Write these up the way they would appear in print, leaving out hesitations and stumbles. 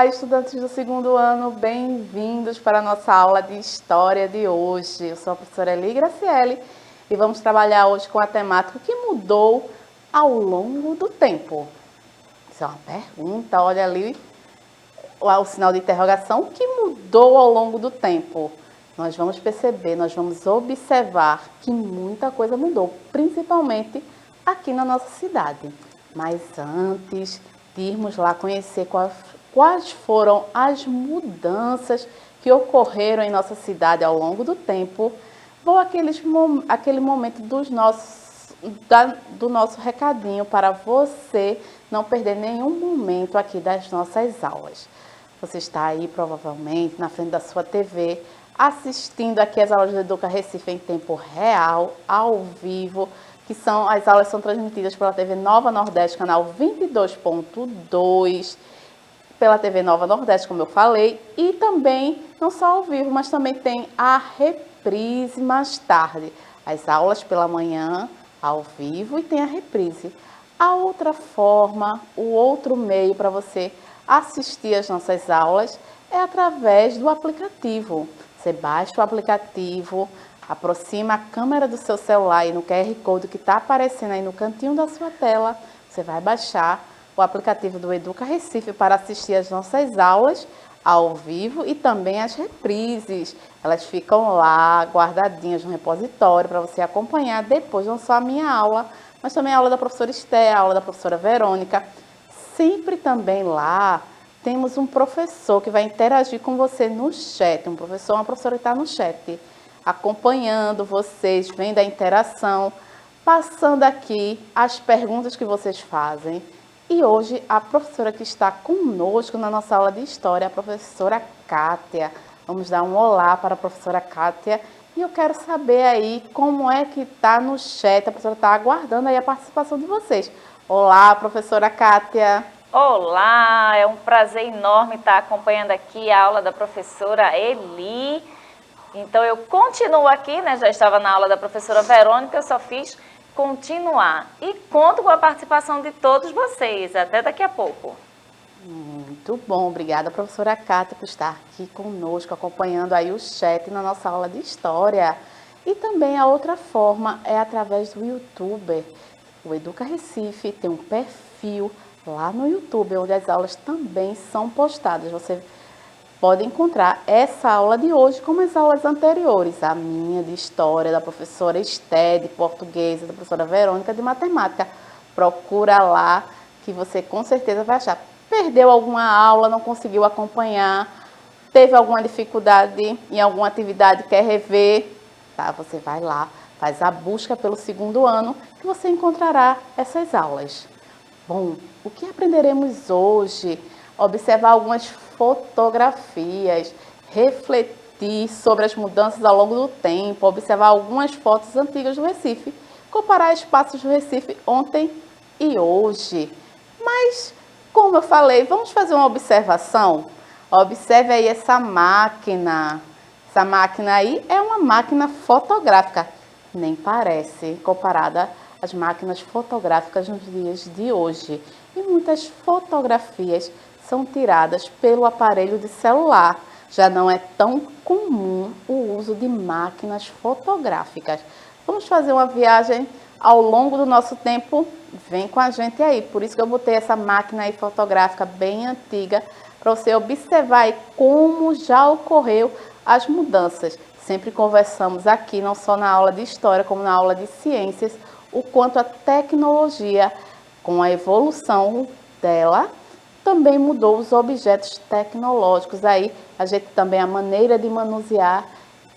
estudantes do segundo ano, bem-vindos para a nossa aula de História de hoje. Eu sou a professora Eli Graciele e vamos trabalhar hoje com a temática que mudou ao longo do tempo. Isso é uma pergunta, olha ali o sinal de interrogação, o que mudou ao longo do tempo? Nós vamos perceber, nós vamos observar que muita coisa mudou, principalmente aqui na nossa cidade. Mas antes de irmos lá conhecer quais foram as mudanças que ocorreram em nossa cidade ao longo do tempo, vou aquele momento do nosso recadinho para você não perder nenhum momento aqui das nossas aulas. Você está aí provavelmente na frente da sua TV, assistindo aqui as aulas do Educa Recife em tempo real, ao vivo, as aulas são transmitidas pela TV Nova Nordeste, canal 22.2, pela TV Nova Nordeste, como eu falei, e também, não só ao vivo, mas também tem a reprise mais tarde. As aulas pela manhã, ao vivo, e tem a reprise. A outra forma, o outro meio para você assistir às nossas aulas é através do aplicativo. Você baixa o aplicativo, aproxima a câmera do seu celular e no QR Code que está aparecendo aí no cantinho da sua tela, você vai baixar o aplicativo do Educa Recife para assistir às nossas aulas ao vivo e também as reprises. Elas ficam lá guardadinhas no repositório para você acompanhar depois, não só a minha aula, mas também a aula da professora Esté, a aula da professora Verônica. Sempre também lá temos um professor que vai interagir com você no chat, uma professora que está no chat, acompanhando vocês, vendo a interação, passando aqui as perguntas que vocês fazem. E hoje a professora que está conosco na nossa aula de História é a professora Kátia. Vamos dar um olá para a professora Kátia. E eu quero saber aí como é que está no chat, a professora está aguardando aí a participação de vocês. Olá, professora Kátia. Olá, é um prazer enorme estar acompanhando aqui a aula da professora Eli. Então eu continuo aqui, né? Já estava na aula da professora Verônica, eu só fiz continuar. E conto com a participação de todos vocês. Até daqui a pouco. Muito bom, obrigada professora Kátia por estar aqui conosco, acompanhando aí o chat na nossa aula de História. E também a outra forma é através do YouTube. O Educa Recife tem um perfil lá no YouTube, onde as aulas também são postadas. Você pode encontrar essa aula de hoje como as aulas anteriores, a minha de História, da professora Esté, de Português, da professora Verônica, de Matemática. Procura lá que você com certeza vai achar. Perdeu alguma aula, não conseguiu acompanhar, teve alguma dificuldade em alguma atividade, quer rever, tá? Você vai lá, faz a busca pelo segundo ano que você encontrará essas aulas. Bom, o que aprenderemos hoje? Observar algumas fotografias, refletir sobre as mudanças ao longo do tempo, observar algumas fotos antigas do Recife, comparar espaços do Recife ontem e hoje. Mas, como eu falei, vamos fazer uma observação? Observe aí essa máquina. Essa máquina aí é uma máquina fotográfica. Nem parece comparada às máquinas fotográficas nos dias de hoje. E muitas fotografias são tiradas pelo aparelho de celular. Já não é tão comum o uso de máquinas fotográficas. Vamos fazer uma viagem ao longo do nosso tempo? Vem com a gente aí. Por isso que eu botei essa máquina aí fotográfica bem antiga, para você observar aí como já ocorreu as mudanças. Sempre conversamos aqui, não só na aula de História, como na aula de Ciências, o quanto a tecnologia, com a evolução dela, também mudou os objetos tecnológicos. Aí a gente também a maneira de manusear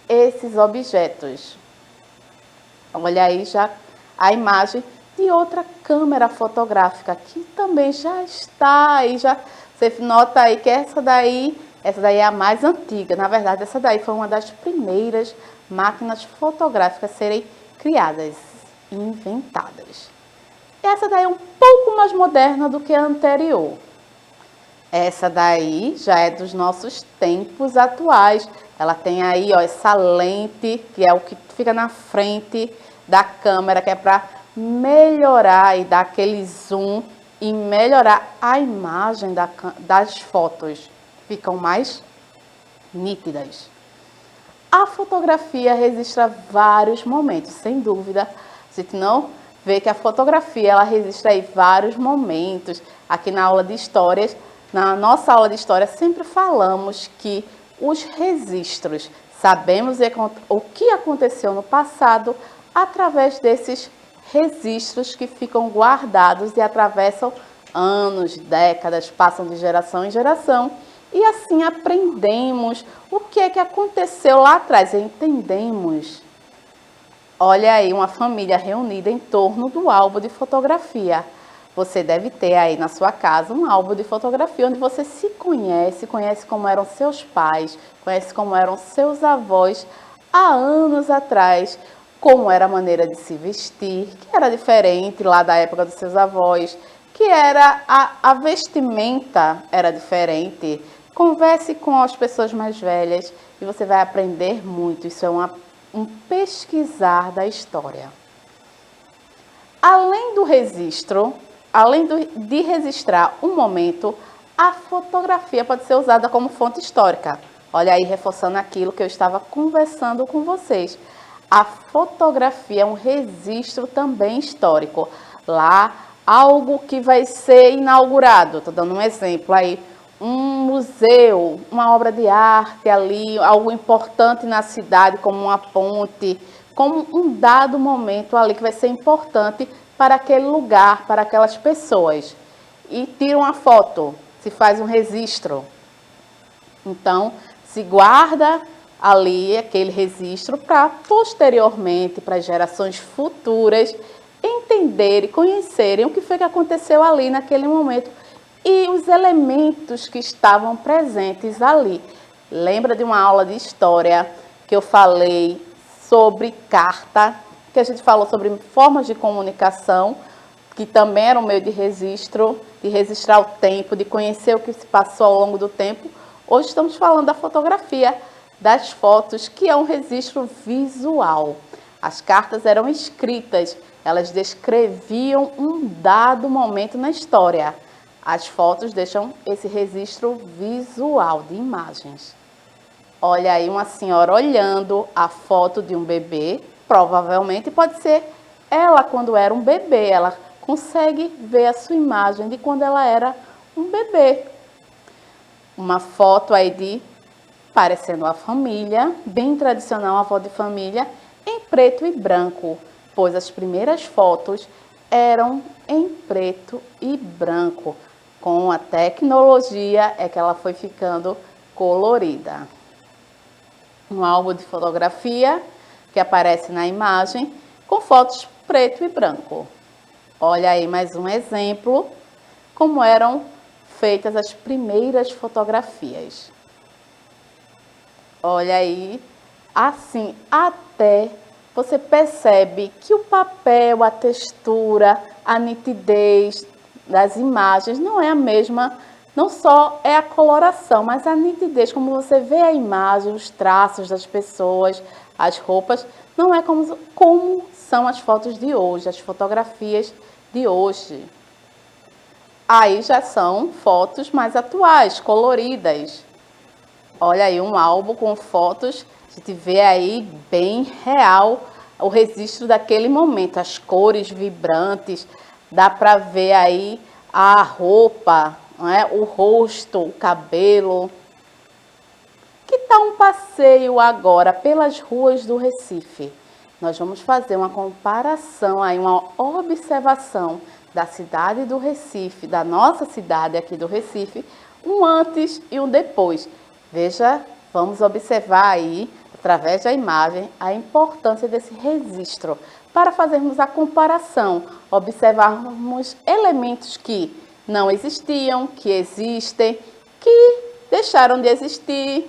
esses objetos. Olha aí já a imagem de outra câmera fotográfica que também já está aí, você nota aí que essa daí é a mais antiga. Na verdade, essa daí foi uma das primeiras máquinas fotográficas a serem criadas e inventadas. Essa daí é um pouco mais moderna do que a anterior. Essa daí já é dos nossos tempos atuais. Ela tem aí, ó, essa lente, que é o que fica na frente da câmera, que é para melhorar e dar aquele zoom e melhorar a imagem das fotos. ficam mais nítidas. A fotografia registra vários momentos, sem dúvida. A gente não vê que a fotografia ela registra aí vários momentos. Aqui na aula de histórias, na nossa aula de história, sempre falamos que os registros, sabemos o que aconteceu no passado através desses registros que ficam guardados e atravessam anos, décadas, passam de geração em geração. E assim aprendemos o que é que aconteceu lá atrás, entendemos. Olha aí, uma família reunida em torno do álbum de fotografia. Você deve ter aí na sua casa um álbum de fotografia onde você se conhece, conhece como eram seus pais, conhece como eram seus avós há anos atrás, como era a maneira de se vestir, que era diferente lá da época dos seus avós, que era a vestimenta era diferente. Converse com as pessoas mais velhas e você vai aprender muito. Isso é um pesquisar da história. Além do registro, de registrar um momento, a fotografia pode ser usada como fonte histórica. Olha aí, reforçando aquilo que eu estava conversando com vocês. A fotografia é um registro também histórico. Lá, algo que vai ser inaugurado. Estou dando um exemplo aí. Um museu, uma obra de arte ali, algo importante na cidade, como uma ponte, como um dado momento ali que vai ser importante para aquele lugar, para aquelas pessoas. E tira uma foto, se faz um registro. Então, se guarda ali aquele registro para posteriormente, para gerações futuras, entenderem, conhecerem o que foi que aconteceu ali naquele momento e os elementos que estavam presentes ali. Lembra de uma aula de história que eu falei sobre carta, que a gente falou sobre formas de comunicação, que também era um meio de registro, de registrar o tempo, de conhecer o que se passou ao longo do tempo. Hoje estamos falando da fotografia, das fotos, que é um registro visual. As cartas eram escritas, elas descreviam um dado momento na história. As fotos deixam esse registro visual de imagens. Olha aí uma senhora olhando a foto de um bebê, provavelmente pode ser ela quando era um bebê, ela consegue ver a sua imagem de quando ela era um bebê. Uma foto aí de parecendo a família, bem tradicional, a foto de família, em preto e branco, pois as primeiras fotos eram em preto e branco. Com a tecnologia é que ela foi ficando colorida. Um álbum de fotografia que aparece na imagem com fotos preto e branco. Olha aí mais um exemplo como eram feitas as primeiras fotografias. Olha aí, assim até você percebe que o papel, a textura, a nitidez das imagens não é a mesma, não só é a coloração, mas a nitidez, como você vê a imagem, os traços das pessoas, as roupas, não é como são as fotos de hoje, as fotografias de hoje. Aí já são fotos mais atuais, coloridas. Olha aí um álbum com fotos, a gente vê aí bem real o registro daquele momento, as cores vibrantes, dá para ver aí a roupa, não é? O rosto, o cabelo. Que tal um passeio agora pelas ruas do Recife? Nós vamos fazer uma comparação, aí, uma observação da cidade do Recife, da nossa cidade aqui do Recife, um antes e um depois. Veja, vamos observar aí, através da imagem, a importância desse registro, para fazermos a comparação, observarmos elementos que não existiam, que existem, que deixaram de existir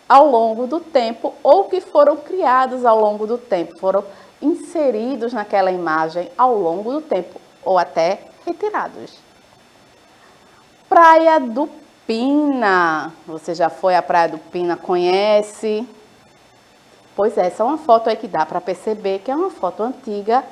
ao longo do tempo ou que foram criados ao longo do tempo, foram inseridos naquela imagem ao longo do tempo ou até retirados. Praia do Pina. Você já foi à Praia do Pina, conhece? Pois é, essa é uma foto aí que dá para perceber que é uma foto antiga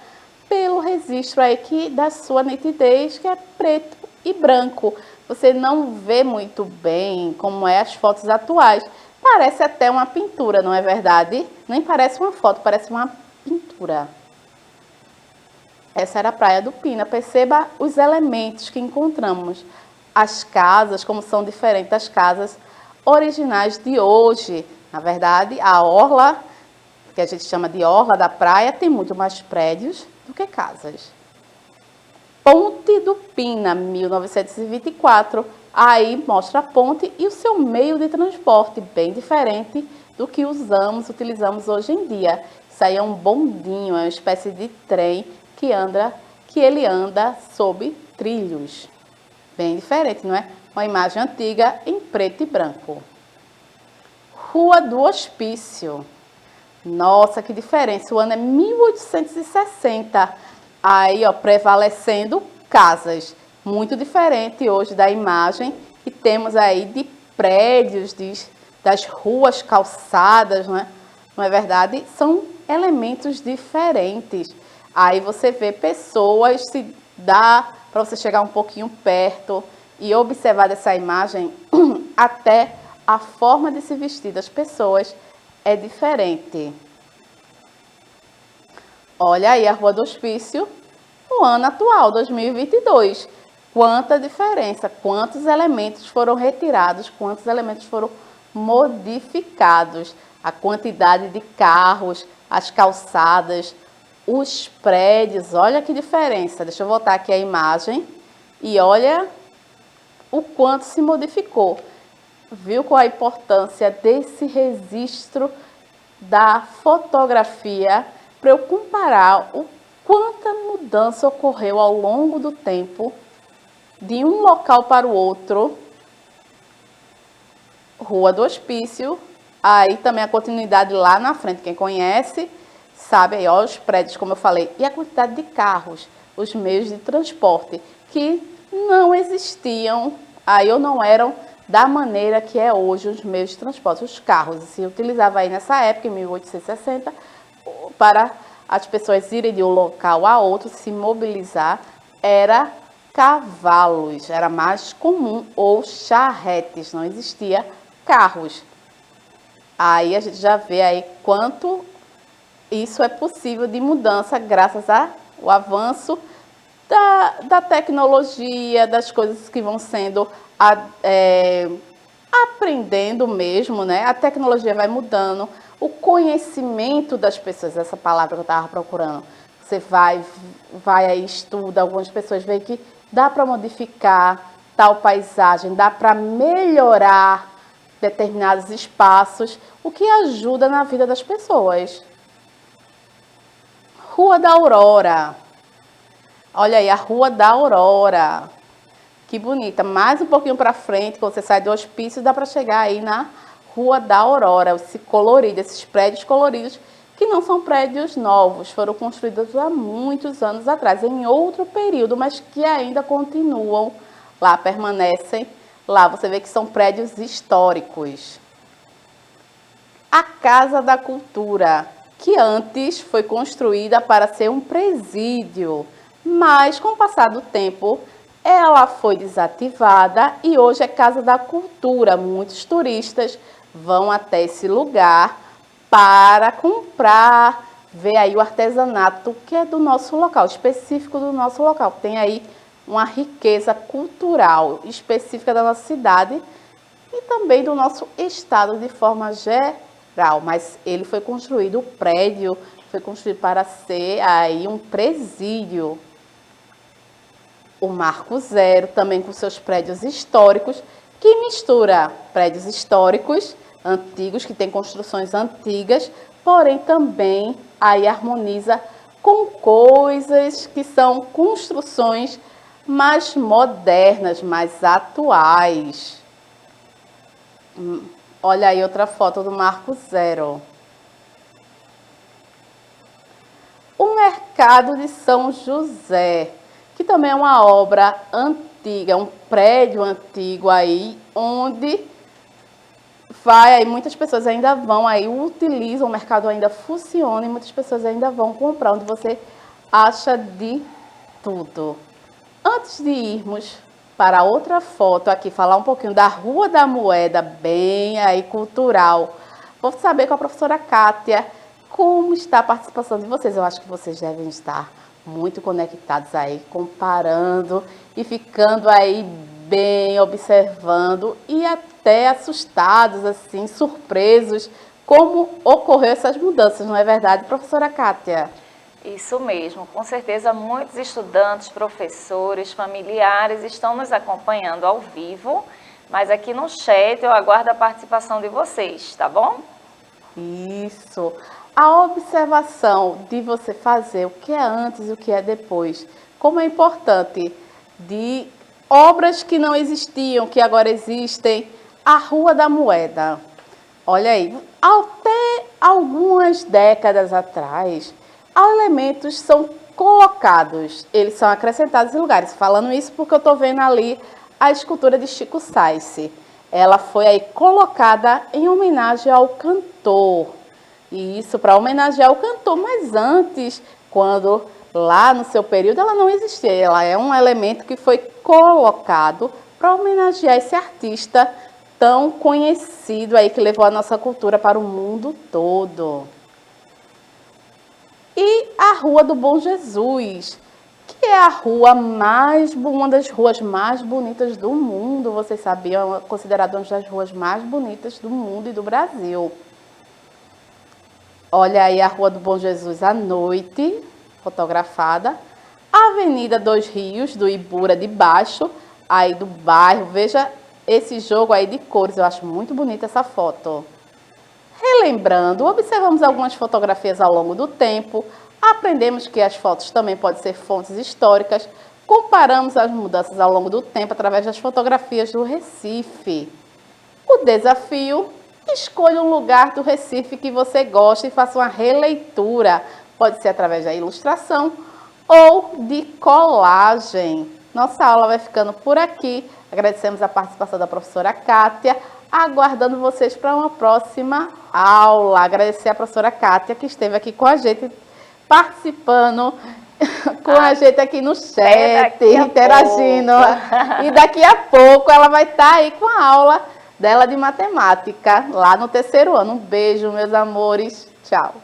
pelo registro aí que da sua nitidez, que é preto e branco. Você não vê muito bem como é as fotos atuais. Parece até uma pintura, não é verdade? Nem parece uma foto, parece uma pintura. Essa era a Praia do Pina. Perceba os elementos que encontramos. As casas, como são diferentes das casas originais de hoje. Na verdade, a orla, que a gente chama de orla da praia, tem muito mais prédios do que casas. Ponte do Pina, 1924. Aí mostra a ponte e o seu meio de transporte, bem diferente do que utilizamos hoje em dia. Isso aí é um bondinho, é uma espécie de trem que ele anda sob trilhos. Bem diferente, não é? Uma imagem antiga em preto e branco. Rua do Hospício. Nossa, que diferença. O ano é 1860. Aí, ó, prevalecendo casas. Muito diferente hoje da imagem que temos aí de prédios, das ruas calçadas, não é? Não é verdade? São elementos diferentes. Aí você vê pessoas, se dá para você chegar um pouquinho perto e observar dessa imagem, até a forma de se vestir das pessoas é diferente. Olha aí a Rua do Hospício, no ano atual, 2022. Quanta diferença, quantos elementos foram retirados, quantos elementos foram modificados. A quantidade de carros, as calçadas, os prédios, olha que diferença. Deixa eu voltar aqui a imagem e olha o quanto se modificou. Viu qual a importância desse registro da fotografia para eu comparar o quanta mudança ocorreu ao longo do tempo de um local para o outro. Rua do Hospício, aí também a continuidade lá na frente, quem conhece sabe aí, ó, os prédios, como eu falei, e a quantidade de carros, os meios de transporte que não existiam aí ou não eram da maneira que é hoje os meios de transporte. Os carros se utilizava aí nessa época, em 1860, para as pessoas irem de um local a outro, se mobilizar, era cavalos, era mais comum, ou charretes, não existia carros. Aí a gente já vê aí quanto isso é possível de mudança graças ao avanço da tecnologia, das coisas que vão sendo aprendendo mesmo, né? A tecnologia vai mudando, o conhecimento das pessoas, essa palavra que eu estava procurando. Você vai aí, estuda, algumas pessoas veem que dá para modificar tal paisagem, dá para melhorar determinados espaços, o que ajuda na vida das pessoas. Rua da Aurora. Olha aí, a Rua da Aurora. Que bonita. Mais um pouquinho para frente, quando você sai do hospício, dá para chegar aí na Rua da Aurora. Esse colorido, esses prédios coloridos, que não são prédios novos, foram construídos há muitos anos atrás, em outro período, mas que ainda continuam lá, permanecem lá. Você vê que são prédios históricos. A Casa da Cultura, que antes foi construída para ser um presídio, mas com o passar do tempo ela foi desativada e hoje é Casa da Cultura. Muitos turistas vão até esse lugar para comprar, ver aí o artesanato que é do nosso local, específico do nosso local. Tem aí uma riqueza cultural específica da nossa cidade e também do nosso estado de forma geral. Mas ele foi construído, o prédio foi construído para ser aí um presídio. O Marco Zero, também com seus prédios históricos, que mistura prédios históricos, antigos, que tem construções antigas, porém também aí harmoniza com coisas que são construções mais modernas, mais atuais. Olha aí outra foto do Marco Zero. O Mercado de São José, que também é uma obra antiga, um prédio antigo aí, onde muitas pessoas ainda vão aí, utilizam, o mercado ainda funciona e muitas pessoas ainda vão comprar, onde você acha de tudo. Antes de irmos para outra foto aqui, falar um pouquinho da Rua da Moeda, bem aí cultural. Vou saber com a professora Kátia como está a participação de vocês. Eu acho que vocês devem estar muito conectados aí, comparando e ficando aí bem, observando e até assustados, assim, surpresos, como ocorreu essas mudanças, não é verdade, professora Kátia? Isso mesmo, com certeza muitos estudantes, professores, familiares estão nos acompanhando ao vivo, mas aqui no chat eu aguardo a participação de vocês, tá bom? Isso. A observação de você fazer o que é antes e o que é depois, como é importante, de obras que não existiam, que agora existem, a Rua da Moeda. Olha aí, até algumas décadas atrás, elementos são colocados, eles são acrescentados em lugares. Falando isso porque eu estou vendo ali a escultura de Chico Science. Ela foi aí colocada em homenagem ao cantor. E isso para homenagear o cantor, mas antes, quando lá no seu período ela não existia. Ela é um elemento que foi colocado para homenagear esse artista tão conhecido aí que levou a nossa cultura para o mundo todo. E a Rua do Bom Jesus, que é a rua uma das ruas mais bonitas do mundo, vocês sabiam, é considerada uma das ruas mais bonitas do mundo e do Brasil. Olha aí a Rua do Bom Jesus à noite, fotografada. A Avenida dos Rios, do Ibura de baixo, aí do bairro. Veja esse jogo aí de cores, eu acho muito bonita essa foto. Relembrando, observamos algumas fotografias ao longo do tempo, aprendemos que as fotos também podem ser fontes históricas, comparamos as mudanças ao longo do tempo através das fotografias do Recife. O desafio: escolha um lugar do Recife que você gosta e faça uma releitura. Pode ser através da ilustração ou de colagem. Nossa aula vai ficando por aqui. Agradecemos a participação da professora Kátia, aguardando vocês para uma próxima aula. Agradecer a professora Kátia que esteve aqui com a gente, participando com a gente aqui no chat, interagindo. E daqui a pouco ela vai estar aí com a aula dela de matemática, lá no terceiro ano. Um beijo, meus amores. Tchau.